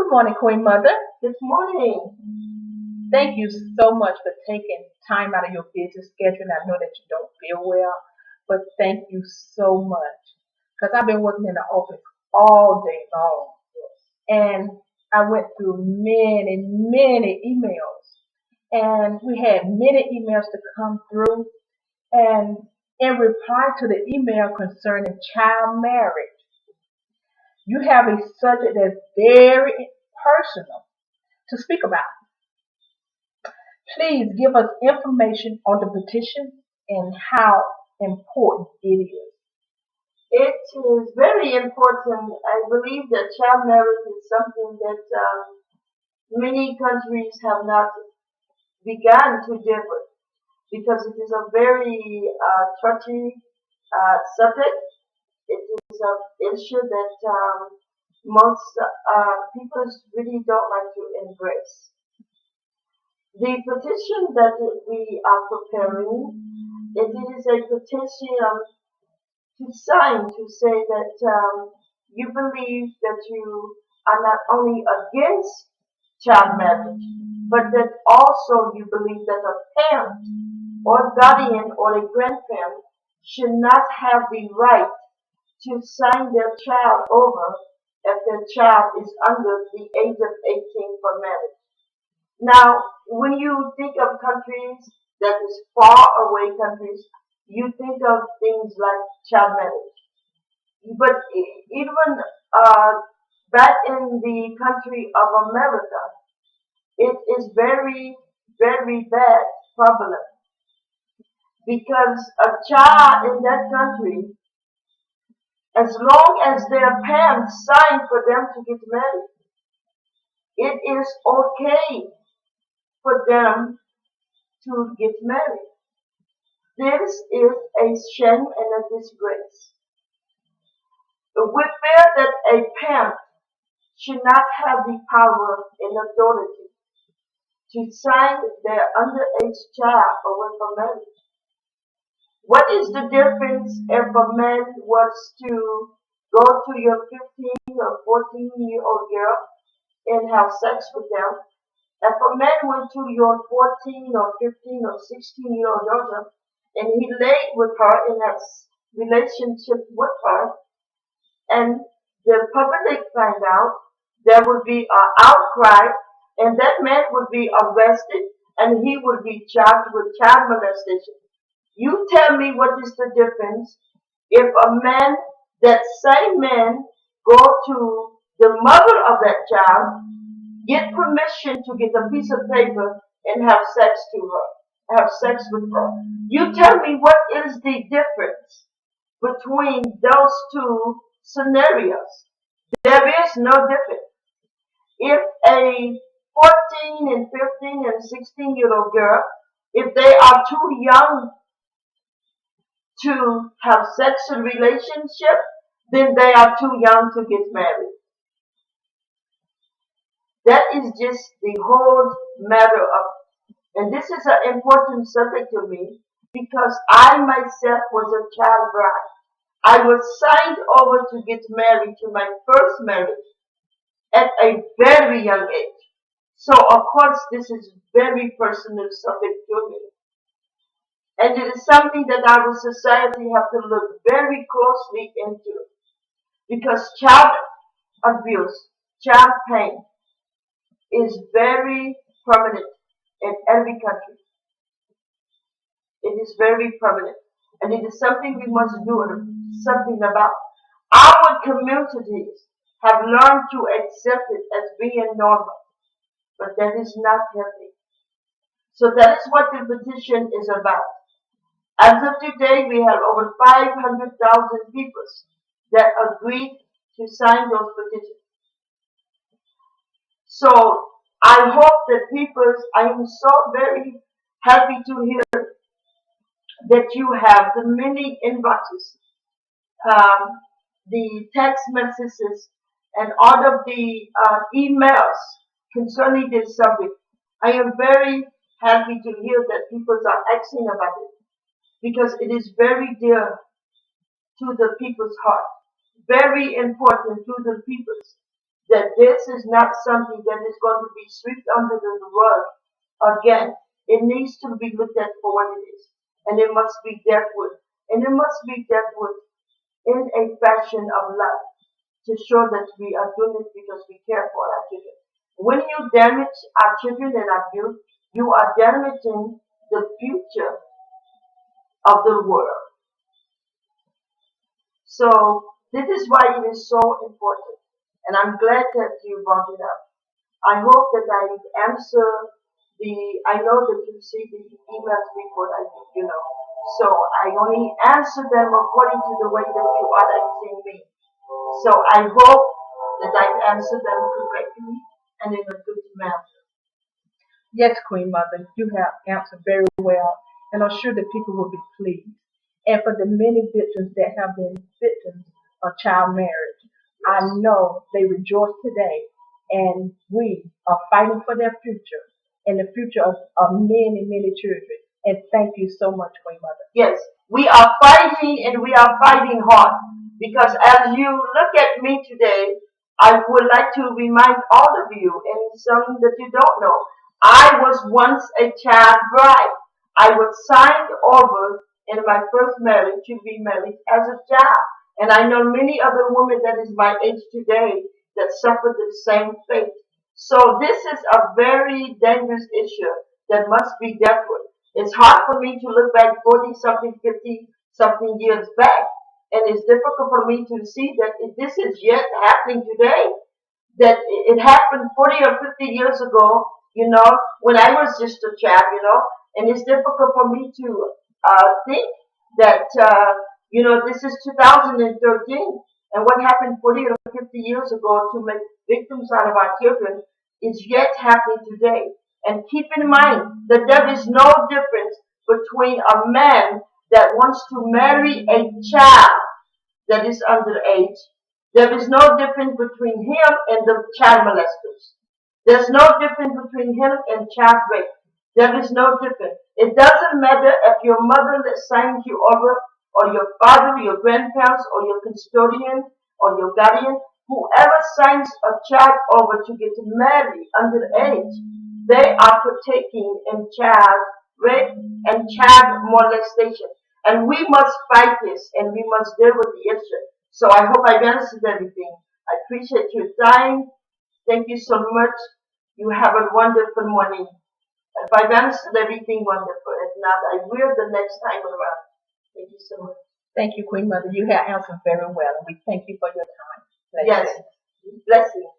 morning, Queen Mother. Good morning. Thank you so much for taking time out of your busy schedule. And I know that you don't feel well, but thank you so much because I've been working in the office all day long, and I went through many emails, and we had many emails to come through. And in reply to the email concerning child marriage, you have a subject that's very personal to speak about. Please give us information on the petition and how important it is. It is very important. I believe that child marriage is something that many countries have not begun to deal with because it is a very touchy subject. It is an issue that most people really don't like to embrace. The petition that we are preparing, it is a petition to sign to say that you believe that you are not only against child marriage, but that also you believe that a parent or guardian or a grandparent should not have the right to sign their child over if their child is under the age of 18 for marriage. Now, when you think of countries that is far away countries, you think of things like child marriage. But even uh, back in the country of America, it is very bad problem because a child in that country, as long as their parents sign for them to get married, it is okay for them to get married. This is a shame and a disgrace. We feel that a parent should not have the power and authority to sign their underage child away from marriage. What is the difference if a man was to go to your 15 or 14-year-old girl and have sex with them? If a man went to your 14 or 15 or 16-year-old daughter and he laid with her in a relationship with her, and the public find out, there would be an outcry, and that man would be arrested, and he would be charged with child molestation. You tell me what is the difference if a man, that same man, go to the mother of that child, get permission to get a piece of paper and have sex with her. You tell me what is the difference between those two scenarios. There is no difference. If a 14 and 15 and 16-year-old girl, if they are too young to have sexual relationship, then they are too young to get married. That is just the whole matter of, and this is an important subject to me because I myself was a child bride. I was signed over to get married to my first marriage at a very young age. So of course this is very personal subject to me. And it is something that our society have to look very closely into because child abuse, child pain is very prominent in every country. It is very prominent. And it is something we must do something about. Our communities have learned to accept it as being normal, but that is not healthy. So that is what the petition is about. As of today, we have over 500,000 people that agreed to sign those petitions. So I hope that people, I am so very happy to hear that you have the many inboxes, um, the text messages, and all of the emails concerning this subject. I am very happy to hear that people are asking about it because it is very dear to the people's heart, very important to the peoples. that this is not something that is going to be swept under the rug again. It needs to be looked at for what it is. And it must be dealt with. And it must be dealt with in a fashion of love to show that we are doing it because we care for our children. When you damage our children and our youth, you are damaging the future of the world. So this is why it is so important. And I'm glad that you brought it up. I hope that I answer I know that you see the emails before I do, So I only answer them according to the way that you are asking me. So I hope that I answer them correctly and in a good manner. Yes, Queen Mother, you have answered very well, and I'm sure that people will be pleased. And for the many victims that have been victims of child marriage, I Yes. know they rejoice today, and we are fighting for their future and the future of many, many children. And thank you so much, Queen Mother. Yes, we are fighting and we are fighting hard because as you look at me today, I would like to remind all of you and some that you don't know, I was once a child bride. I was signed over in my first marriage to be married as a child. And I know many other women that is my age today that suffered the same fate. So this is a very dangerous issue that must be dealt with. It's hard for me to look back 40 something, 50 something years back. And it's difficult for me to see that this is yet happening today. That it happened 40 or 50 years ago, when I was just a child, and it's difficult for me to think that, this is 2013, and what happened 40 or 50 years ago to make victims out of our children is yet happening today. And keep in mind that there is no difference between a man that wants to marry a child that is underage. There is no difference between him and the child molesters. There's no difference between him and child rape. There is no difference. It doesn't matter if your mother that signs you over, or your father, your grandparents, or your custodian, or your guardian, whoever signs a child over to get married underage, they are partaking in child rape and child molestation. And we must fight this and we must deal with the issue. So I hope I've answered everything. I appreciate your time. Thank you so much. You have a wonderful morning. If I've answered everything, wonderful. If not, I will the next time around. Thank you so much. Thank you, Queen Mother. You have answered very well, and we thank you for your time. Yes. Blessings.